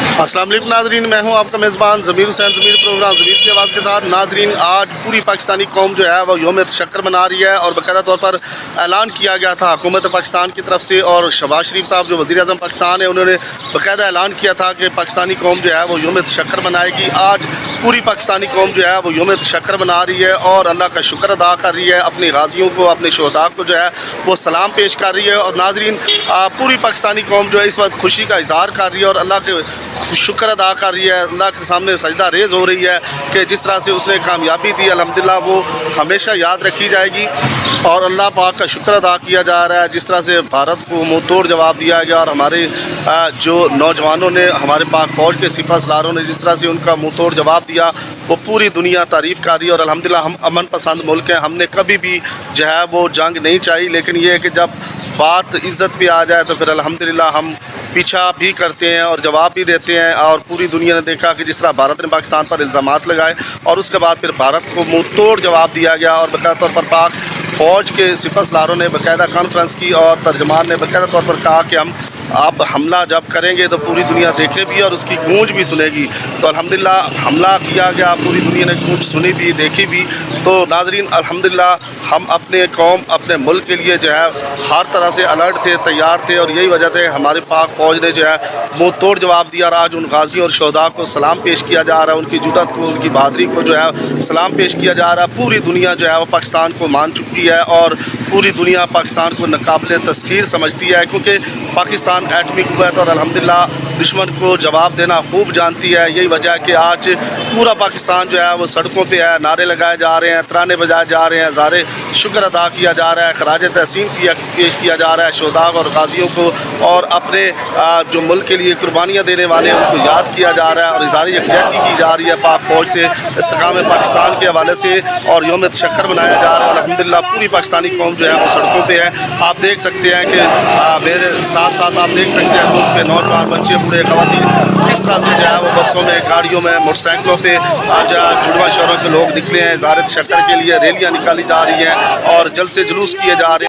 अस्सलाम वालेकुम नाजरीन, मैं हूं आपका मेज़बान ज़मीर हुसैन। ज़मीर प्रोग्राम ज़मीर की आवाज़ के साथ। नाजरीन, आज पूरी पाकिस्तानी कौम जो है वो यौम तशक्कुर मना रही है और बाकायदा तौर पर ऐलान किया गया था हुकूमत पाकिस्तान की तरफ से, और शहबाज शरीफ साहब जो वज़ीर आज़म पाकिस्तान है उन्होंने बाकायदा ऐलान किया था कि पाकिस्तानी कौम जो है वो यौम तशक्कुर मनाएगी। आज पूरी पाकिस्तानी कौम जो है वो यौम तशक्कुर मना रही है और अल्लाह का शुक्र अदा कर रही है, अपने गाजियों को, अपने शहदा को जो है वो सलाम पेश कर रही है। और नाजरीन, पूरी पाकिस्तानी कौम जो है इस वक्त खुशी का इजहार कर रही है और अल्लाह के शुक्र अदा कर रही है, अल्लाह के सामने सजदा रेज़ हो रही है कि जिस तरह से उसने कामयाबी दी अल्हम्दुलिल्लाह वो हमेशा याद रखी जाएगी। और अल्लाह पाक का शुक्र अदा किया जा रहा है जिस तरह से भारत को मुँह तोड़ जवाब दिया गया और हमारे जो नौजवानों ने, हमारे पाक फ़ौज के सिपह सलारों ने जिस तरह से उनका मुँह तोड़ जवाब दिया, वो पूरी दुनिया तारीफ़ कर रही है। और अल्हम्दुलिल्लाह हम अमन पसंद मुल्क हैं, हमने कभी भी जो है वो जंग नहीं चाहिए, लेकिन ये है कि जब बात इज़्ज़त पे आ जाए तो फिर अल्हम्दुलिल्लाह हम पीछा भी करते हैं और जवाब भी देते हैं। और पूरी दुनिया ने देखा कि जिस तरह भारत ने पाकिस्तान पर इल्ज़ामात लगाए और उसके बाद फिर भारत को मुँह तोड़ जवाब दिया गया। और बाकायदा तौर पर पाक फ़ौज के सिपह सलारों ने बाकायदा कॉन्फ्रेंस की और तर्जमान ने बाकायदा तौर पर कहा कि हम अब हमला जब करेंगे तो पूरी दुनिया देखे भी और उसकी गूंज भी सुनेगी। तो अल्हम्दुलिल्लाह हमला किया गया, पूरी दुनिया ने गूंज सुनी भी, देखी भी। तो नाजरीन, अल्हम्दुलिल्लाह हम अपने कौम, अपने मुल्क के लिए जो है हर तरह से अलर्ट थे, तैयार थे, और यही वजह थे हमारे पाक फ़ौज ने जो है मुँह तोड़ जवाब दिया। और आज उन गाजियों और शहदा को सलाम पेश किया जा रहा है, उनकी जुदत को, उनकी बहादुरी को जो है सलाम पेश किया जा रहा है। पूरी दुनिया जो है वो पाकिस्तान को मान चुकी है और पूरी दुनिया पाकिस्तान को नाकाबिले तस्खीर समझती है, क्योंकि पाकिस्तान एटमी कुव्वत और अल्हम्दुलिल्लाह दुश्मन को जवाब देना खूब जानती है। यही वजह है कि आज पूरा पाकिस्तान जो है वो सड़कों पे है, नारे लगाए जा रहे हैं, तराने बजाए जा रहे हैं, ज़ारे शुक्र अदा किया जा रहा है, खराज तहसीन पेश किया जा रहा है शहदा और गाजियों को, और अपने जो मुल्क के लिए कुर्बानियाँ देने वाले हैं उनको याद किया जा रहा है और इज़हार यकजहती की जा रही है पाक फ़ौज से इस्तेकाम पाकिस्तान के हवाले से, और यौम तशक्कुर मनाया जा रहा है। अल्हम्दुलिल्लाह पूरी पाकिस्तानी कौम जो है वो सड़कों पर है। आप देख सकते हैं कि मेरे साथ साथ आप देख सकते हैं उस पर नौजवान, बच्चे, बूढ़े, ख़वातीन किस तरह से जो है वो बसों में, गाड़ियों में, मोटरसाइकिलों पे आज जुड़वा शहरों के लोग निकले हैं। इज़हार तशक्कुर के लिए रैलियाँ निकाली जा रही हैं और जलसे जुलूस किए जा रहे हैं।